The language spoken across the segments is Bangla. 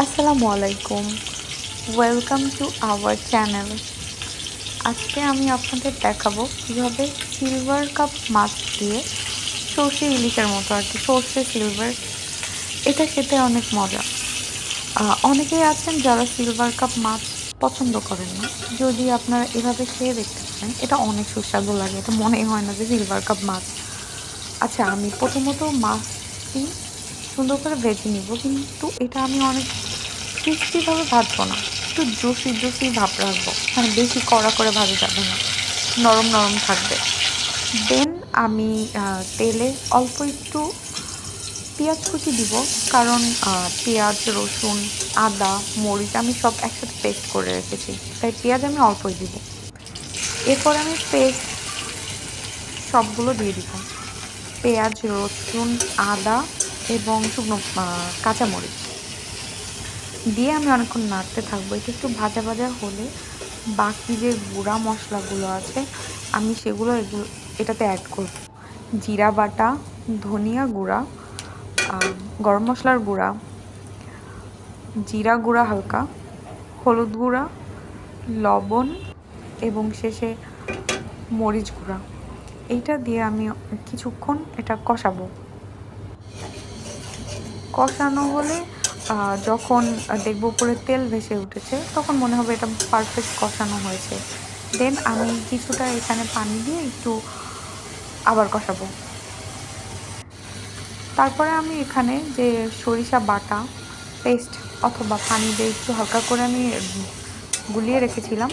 আসসালামু আলাইকুম, ওয়েলকাম টু আওয়ার চ্যানেল। আজকে আমি আপনাদের দেখাবো কীভাবে সিলভার কাপ মাছ দিয়ে সর্ষে ইলিশের মতো আর কি, সর্ষে সিলভার, এটা খেতে অনেক মজা। অনেকেই আছেন যারা সিলভার কাপ মাছ পছন্দ করেন না। যদি আপনারা এভাবে খেয়ে দেখতে পারেন, এটা অনেক সুস্বাদু লাগে, এটা মনেই হয় না যে সিলভার কাপ মাছ। আচ্ছা, আমি প্রথমত মাছটি সুন্দর করে ভেজে নিব, কিন্তু এটা আমি অনেক ক্রিস্পিভাবে ভাজবো না, একটু জুসি জুসি ভাব রাখবো, মানে বেশি কড়া করে ভাজা যাবে না, নরম নরম থাকবে। দেন আমি তেলে অল্প একটু পেঁয়াজ কুচি দিব, কারণ পেঁয়াজ, রসুন, আদা, মরিচ আমি সব একসাথে পেস্ট করে রেখেছি, তাই পেঁয়াজ আমি অল্পই দিব। এরপর আমি পেস্ট সবগুলো দিয়ে দিব, পেঁয়াজ, রসুন, আদা এবং শুকনো কাঁচামরিচ দিয়ে আমি অনেকক্ষণ নাড়তে থাকবো। এটা একটু ভাজা ভাজা হলে বাকি যে গুঁড়া মশলাগুলো আছে আমি সেগুলো এটাতে অ্যাড করব। জিরা বাটা, ধনিয়া গুঁড়া, গরম মশলার গুঁড়া, জিরা গুঁড়া হালকা, হলুদ গুঁড়া, লবণ এবং শেষে মরিচ গুঁড়া। এইটা দিয়ে আমি কিছুক্ষণ এটা কষাবো। কষানো হলে যখন দেখবো উপরে তেল ভেসে উঠেছে, তখন মনে হবে এটা পারফেক্ট কষানো হয়েছে। দেন আমি কিছুটা এখানে পানি দিয়ে একটু আবার কষাবো। তারপরে আমি এখানে যে সরিষা বাটা পেস্ট অথবা পানি দিয়ে একটু হালকা করে আমি গুলিয়ে রেখেছিলাম,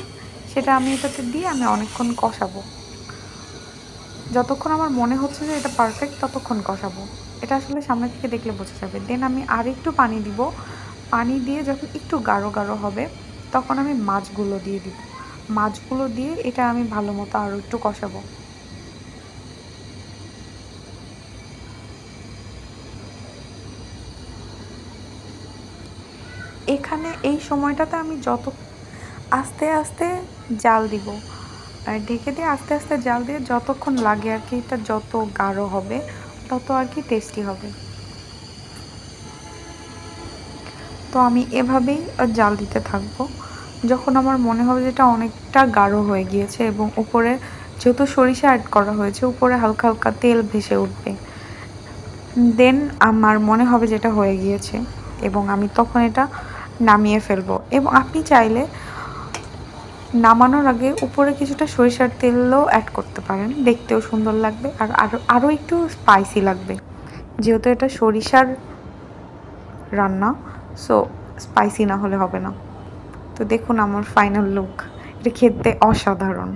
সেটা আমি এটাতে দিয়ে আমি অনেকক্ষণ কষাবো। যতক্ষণ আমার মনে হচ্ছে যে এটা পারফেক্ট, ততক্ষণ কষাবো। এটা আসলে সামনে থেকে দেখলে বোঝা যাবে। দেন আমি আর একটু পানি দিব। পানি দিয়ে যখন একটু গাঢ় গাঢ় হবে, তখন আমি মাছগুলো দিয়ে দিব। মাছগুলো দিয়ে এটা আমি ভালো মতো আরও একটু কষাবো। এখানে এই সময়টাতে আমি আস্তে আস্তে জাল দিব, আর ঢেকে দিয়ে আস্তে আস্তে জাল দিয়ে যতক্ষণ লাগে আর কি, এটা যত গাঢ় হবে তত আর কি টেস্টি হবে। তো আমি এভাবেই জাল দিতে থাকবো। যখন আমার মনে হবে যে এটা অনেকটা গাঢ় হয়ে গিয়েছে এবং উপরে যেহেতু সরিষা অ্যাড করা হয়েছে, উপরে হালকা হালকা তেল ভেসে উঠবে, দেন আমার মনে হবে যেটা হয়ে গিয়েছে এবং আমি তখন এটা নামিয়ে ফেলবো। এবং আপনি চাইলে নামানোর আগে উপরে কিছুটা সরিষার তেলও অ্যাড করতে পারেন, দেখতেও সুন্দর লাগবে আর আরও একটু স্পাইসি লাগবে, যেহেতু এটা সরিষার রান্না, সো স্পাইসি না হলে হবে না। তো দেখুন আমার ফাইনাল লুক, এটা খেতে অসাধারণ।